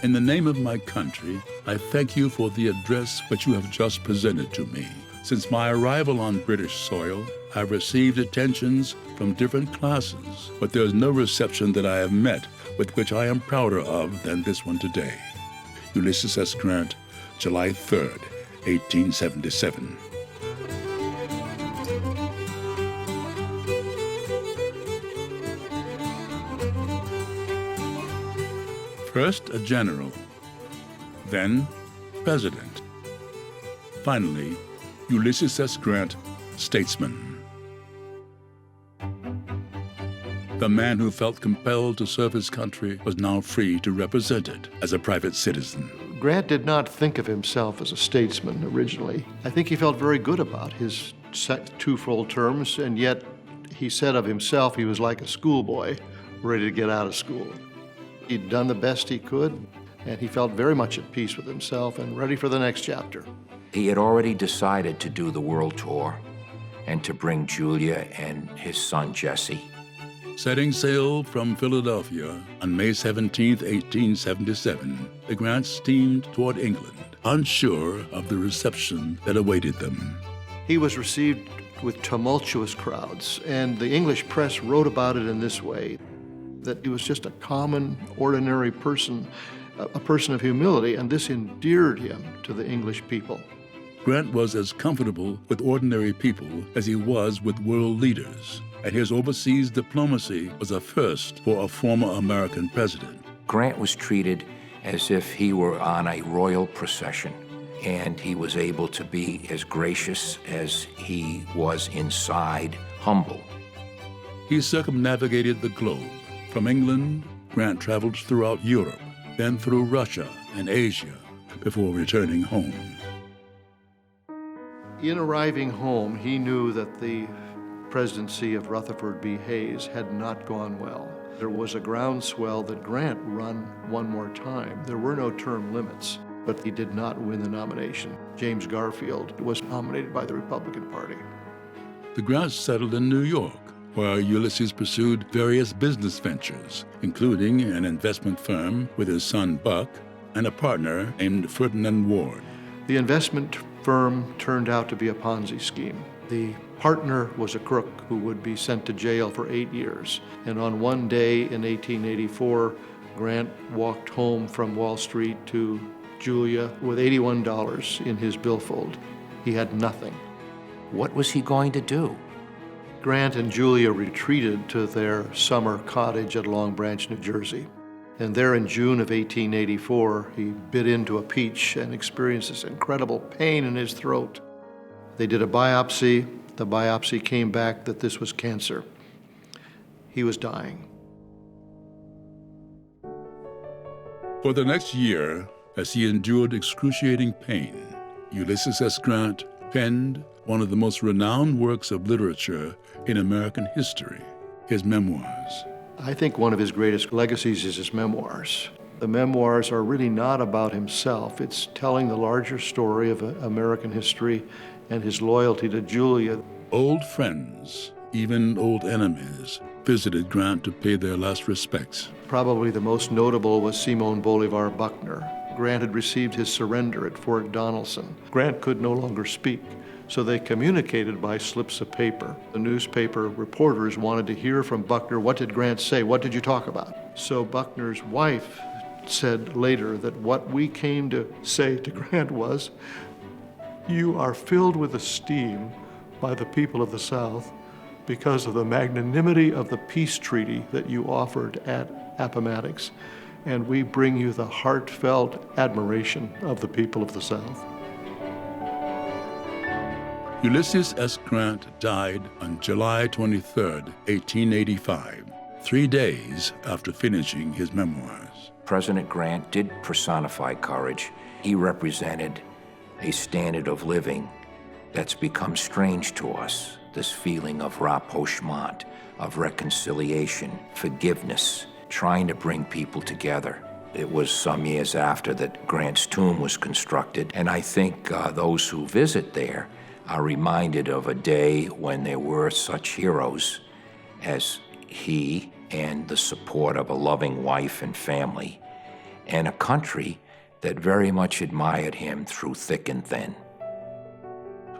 In the name of my country, I thank you for the address which you have just presented to me. Since my arrival on British soil, I've received attentions from different classes, but there is no reception that I have met with which I am prouder of than this one today. Ulysses S. Grant, July 3rd, 1877. First a general, then president. Finally, Ulysses S. Grant, statesman. The man who felt compelled to serve his country was now free to represent it as a private citizen. Grant did not think of himself as a statesman originally. I think he felt very good about his twofold terms, and yet he said of himself he was like a schoolboy ready to get out of school. He'd done the best he could, and he felt very much at peace with himself and ready for the next chapter. He had already decided to do the world tour and to bring Julia and his son Jesse. Setting sail from Philadelphia on May 17, 1877, the Grants steamed toward England, unsure of the reception that awaited them. He was received with tumultuous crowds, and the English press wrote about it in this way, that he was just a common, ordinary person, a person of humility, and this endeared him to the English people. Grant was as comfortable with ordinary people as he was with world leaders, and his overseas diplomacy was a first for a former American president. Grant was treated as if he were on a royal procession, and he was able to be as gracious as he was inside humble. He circumnavigated the globe. From England, Grant traveled throughout Europe, then through Russia and Asia, before returning home. In arriving home, he knew that the presidency of Rutherford B. Hayes had not gone well. There was a groundswell that Grant run one more time. There were no term limits, but he did not win the nomination. James Garfield was nominated by the Republican Party. The Grants settled in New York, where Ulysses pursued various business ventures, including an investment firm with his son Buck and a partner named Ferdinand Ward. The investment firm turned out to be a Ponzi scheme. The partner was a crook who would be sent to jail for 8 years. And on one day in 1884, Grant walked home from Wall Street to Julia with $81 in his billfold. He had nothing. What was he going to do? Grant and Julia retreated to their summer cottage at Long Branch, New Jersey. And there in June of 1884, he bit into a peach and experienced this incredible pain in his throat. They did a biopsy. The biopsy came back that this was cancer. He was dying. For the next year, as he endured excruciating pain, Ulysses S. Grant penned one of the most renowned works of literature in American history, his memoirs. I think one of his greatest legacies is his memoirs. The memoirs are really not about himself. It's telling the larger story of American history and his loyalty to Julia. Old friends, even old enemies, visited Grant to pay their last respects. Probably the most notable was Simon Bolivar Buckner. Grant had received his surrender at Fort Donelson. Grant could no longer speak, so they communicated by slips of paper. The newspaper reporters wanted to hear from Buckner, what did Grant say? What did you talk about? So Buckner's wife said later that what we came to say to Grant was, you are filled with esteem by the people of the South because of the magnanimity of the peace treaty that you offered at Appomattox, and we bring you the heartfelt admiration of the people of the South. Ulysses S. Grant died on July 23, 1885, 3 days after finishing his memoirs. President Grant did personify courage. He represented a standard of living that's become strange to us, this feeling of rapprochement, of reconciliation, forgiveness, trying to bring people together. It was some years after that Grant's tomb was constructed, and I think those who visit there are reminded of a day when there were such heroes as he and the support of a loving wife and family. and a country that very much admired him through thick and thin.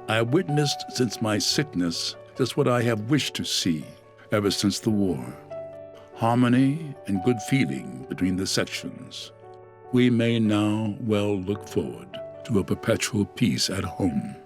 I have witnessed since my sickness just what I have wished to see ever since the war: harmony and good feeling between the sections. We may now well look forward to a perpetual peace at home.